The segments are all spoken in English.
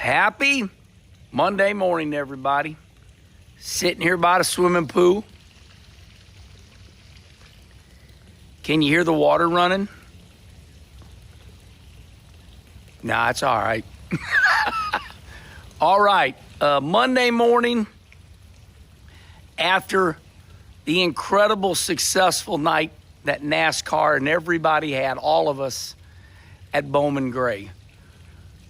Happy Monday morning, everybody. Sitting here by the swimming pool. Can you hear the water running? Nah, it's all right. All right, Monday morning after the incredible successful night that NASCAR and everybody had, all of us at Bowman Gray.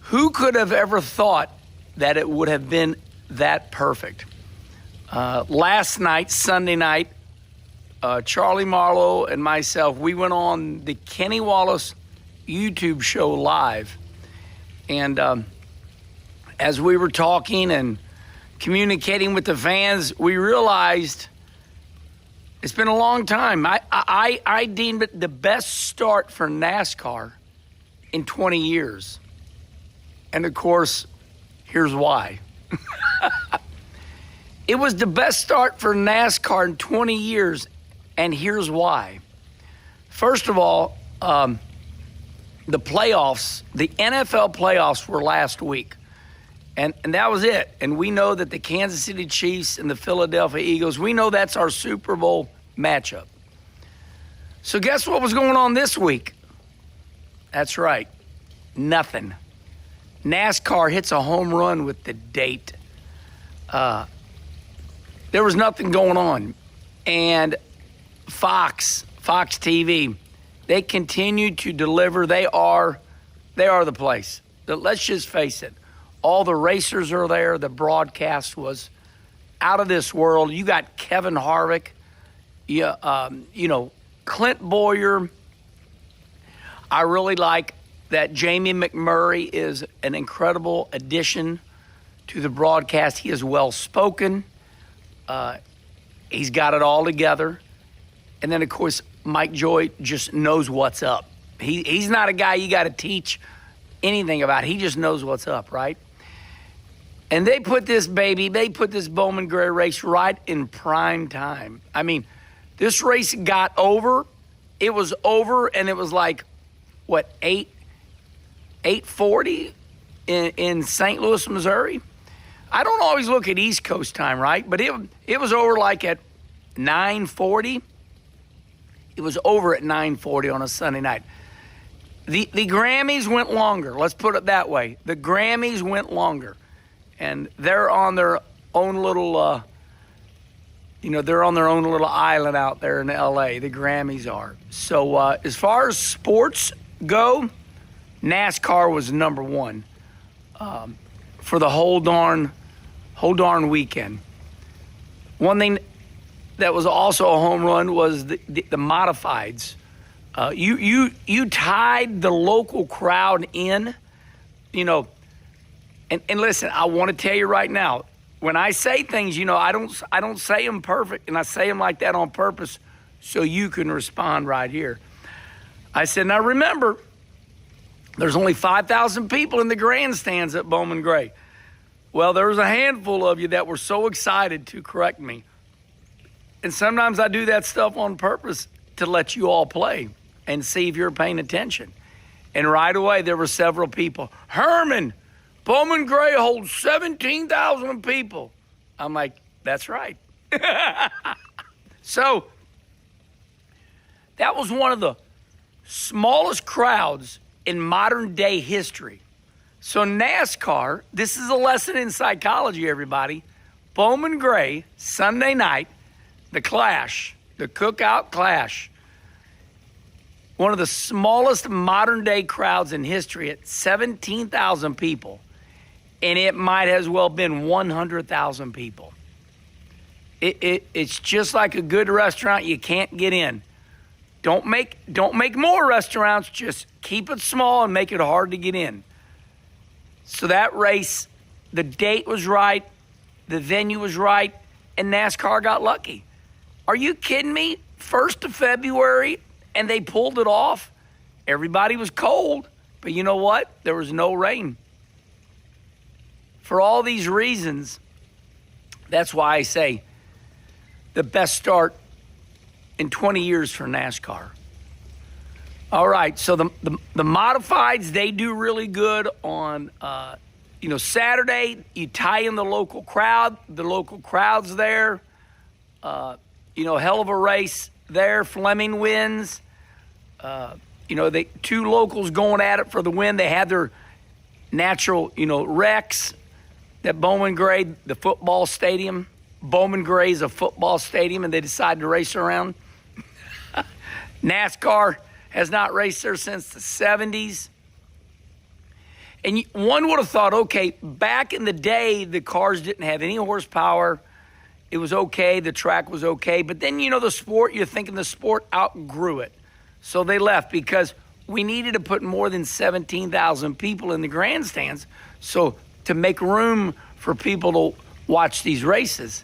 Who could have ever thought that it would have been that perfect? Last night, Sunday night, Charlie Marlowe and myself, we went on the Kenny Wallace YouTube show live. And as we were talking and communicating with the fans, we realized it's been a long time. I deemed it the best start for NASCAR in 20 years. And of course, here's why. It was the best start for NASCAR in 20 years, and here's why. First of all, the playoffs, the NFL playoffs were last week, and that was it. And we know that the Kansas City Chiefs and the Philadelphia Eagles, we know that's our Super Bowl matchup. So guess what was going on this week? That's right, nothing. NASCAR hits a home run with the date. There was nothing going on. And Fox TV, they continue to deliver. They are the place. Let's just face it. All the racers are there. The broadcast was out of this world. You got Kevin Harvick, Clint Boyer. I really like that Jamie McMurray is an incredible addition to the broadcast. He is well-spoken. He's got it all together. And then, of course, Mike Joy just knows what's up. He's not a guy you got to teach anything about. He just knows what's up, right? And they put this Bowman Gray race right in prime time. I mean, this race got over. It was over, and it was like, 8:40 in St. Louis, Missouri? I don't always look at East Coast time, right? But it was over like at 9:40. It was over at 9:40 on a Sunday night. The Grammys went longer. Let's put it that way. The Grammys went longer. And they're on their own little, they're on their own little island out there in L.A. The Grammys are. So as far as sports go, NASCAR was number one for the whole darn weekend. One thing that was also a home run was the modifieds. You tied the local crowd in, and listen, I want to tell you right now, when I say things, I don't say them perfect, and I say them like that on purpose so you can respond right here. I said, now remember, there's only 5,000 people in the grandstands at Bowman Gray. Well, there was a handful of you that were so excited to correct me. And sometimes I do that stuff on purpose to let you all play and see if you're paying attention. And right away, there were several people. Herman, Bowman Gray holds 17,000 people. I'm like, that's right. So that was one of the smallest crowds in modern day history. So NASCAR, this is a lesson in psychology, everybody. Bowman Gray, Sunday night, the clash, the cookout clash. One of the smallest modern day crowds in history at 17,000 people. And it might as well been 100,000 people. It's just like a good restaurant, you can't get in. Don't make more restaurants, just keep it small and make it hard to get in. So that race, the date was right, the venue was right, and NASCAR got lucky. Are you kidding me? 1st of February, and they pulled it off. Everybody was cold, but you know what? There was no rain. For all these reasons, that's why I say the best start in 20 years for NASCAR. All right, so the modifieds, they do really good on Saturday, you tie in the local crowd. The local crowd's there. Hell of a race there. Fleming wins. They two locals going at it for the win. They had their natural, wrecks at Bowman Gray, the football stadium. Bowman Gray is a football stadium, and they decided to race around. NASCAR has not raced there since the 70s. And one would have thought, okay, back in the day, the cars didn't have any horsepower. It was okay. The track was okay. But then, the sport, you're thinking the sport outgrew it. So they left because we needed to put more than 17,000 people in the grandstands. So to make room for people to watch these races,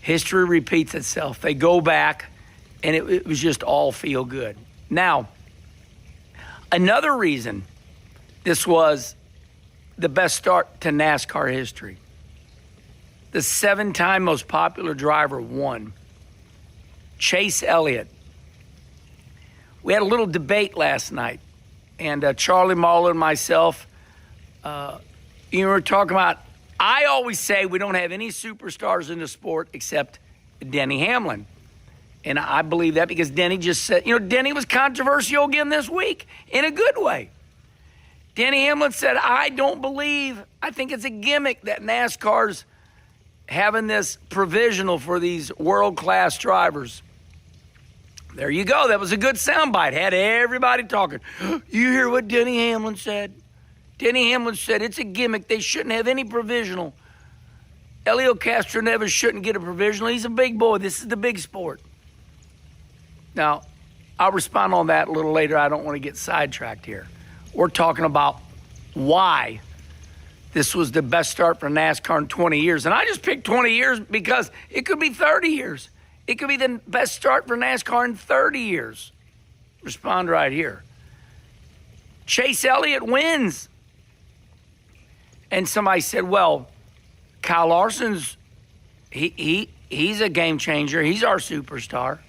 history repeats itself. They go back, and it was just all feel good. Now, another reason this was the best start to NASCAR history. The 7-time most popular driver won. Chase Elliott. We had a little debate last night, and Charlie Marler and myself, were talking about, I always say we don't have any superstars in the sport except Denny Hamlin. And I believe that because Denny just said, Denny was controversial again this week in a good way. Denny Hamlin said, I think it's a gimmick that NASCAR's having this provisional for these world-class drivers. There you go. That was a good soundbite. Had everybody talking. You hear what Denny Hamlin said? Denny Hamlin said it's a gimmick. They shouldn't have any provisional. Elliott Castroneves shouldn't get a provisional. He's a big boy. This is the big sport. Now, I'll respond on that a little later. I don't want to get sidetracked here. We're talking about why this was the best start for NASCAR in 20 years. And I just picked 20 years because it could be 30 years. It could be the best start for NASCAR in 30 years. Respond right here. Chase Elliott wins. And somebody said, well, Kyle Larson's, he's a game changer. He's our superstar.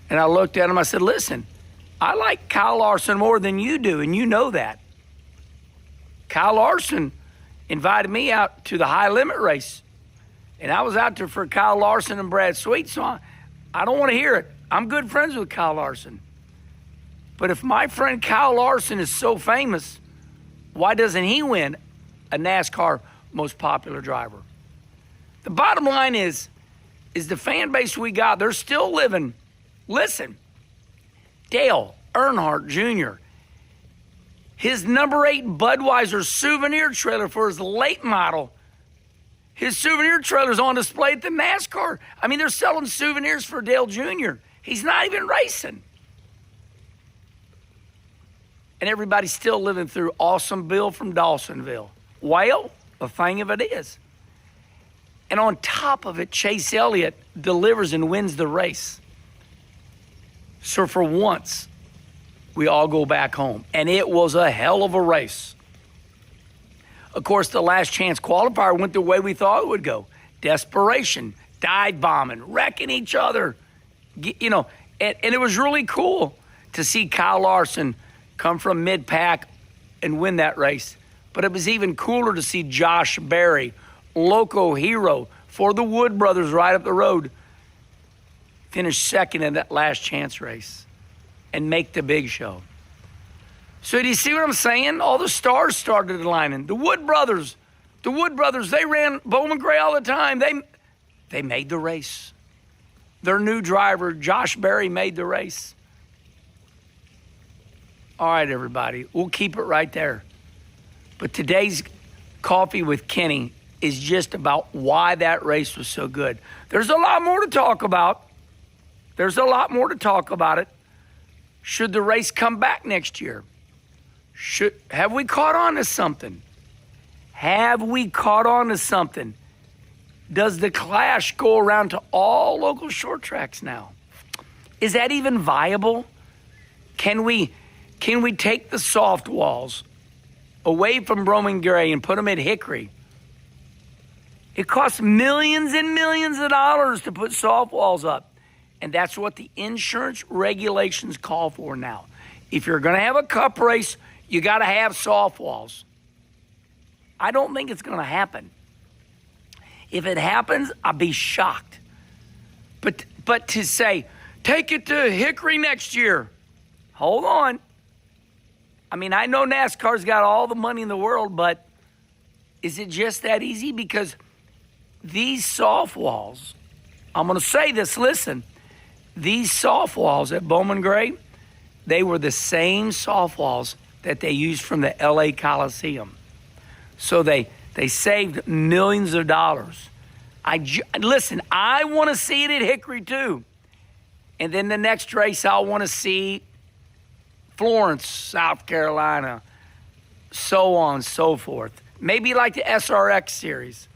And I looked at him, I said, listen, I like Kyle Larson more than you do, and you know that. Kyle Larson invited me out to the high limit race. And I was out there for Kyle Larson and Brad Sweet, so I don't want to hear it. I'm good friends with Kyle Larson. But if my friend Kyle Larson is so famous, why doesn't he win a NASCAR most popular driver? The bottom line is the fan base we got, they're still living. Listen, Dale Earnhardt Jr., his number 8 Budweiser souvenir trailer for his late model, his souvenir trailer's on display at the NASCAR. I mean, they're selling souvenirs for Dale Jr. He's not even racing. And everybody's still living through Awesome Bill from Dawsonville. Well, the thing of it is. And on top of it, Chase Elliott delivers and wins the race. So for once, we all go back home. And it was a hell of a race. Of course, the last chance qualifier went the way we thought it would go. Desperation, dive bombing, wrecking each other. And it was really cool to see Kyle Larson come from mid-pack and win that race. But it was even cooler to see Josh Berry, loco hero for the Wood brothers right up the road, finish second in that last chance race and make the big show. So do you see what I'm saying? All the stars started aligning. The Wood brothers, they ran Bowman Gray all the time. They made the race. Their new driver, Josh Berry, made the race. All right, everybody, we'll keep it right there. But today's Coffee with Kenny is just about why that race was so good. There's a lot more to talk about. It. Should the race come back next year? Have we caught on to something? Does the Clash go around to all local short tracks now? Is that even viable? Can we take the soft walls away from Bowman Gray and put them at Hickory? It costs millions and millions of dollars to put soft walls up. And that's what the insurance regulations call for now. If you're going to have a cup race, you got to have soft walls. I don't think it's going to happen. If it happens, I'll be shocked. But to say, take it to Hickory next year, hold on. I mean, I know NASCAR's got all the money in the world, but is it just that easy? Because these soft walls, I'm going to say this, listen, these soft walls at Bowman Gray, they were the same soft walls that they used from the LA Coliseum. So they saved millions of dollars. Listen, I want to see it at Hickory too. And then the next race, I'll want to see Florence, South Carolina, so on and so forth. Maybe like the SRX series.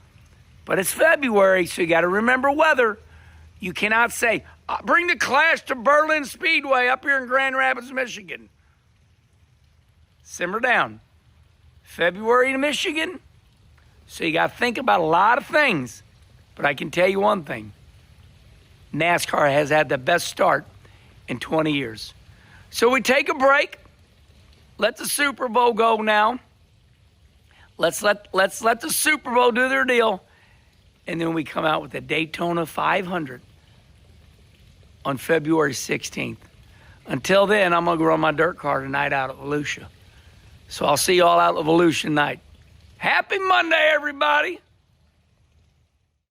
But it's February, so you got to remember weather. You cannot say, bring the Clash to Berlin Speedway up here in Grand Rapids, Michigan. Simmer down. February in Michigan. So you got to think about a lot of things. But I can tell you one thing. NASCAR has had the best start in 20 years. So we take a break. Let the Super Bowl go now. Let's let the Super Bowl do their deal. And then we come out with the Daytona 500 on February 16th. Until then, I'm going to run my dirt car tonight out at Volusia. So I'll see you all out at Volusia night. Happy Monday, everybody.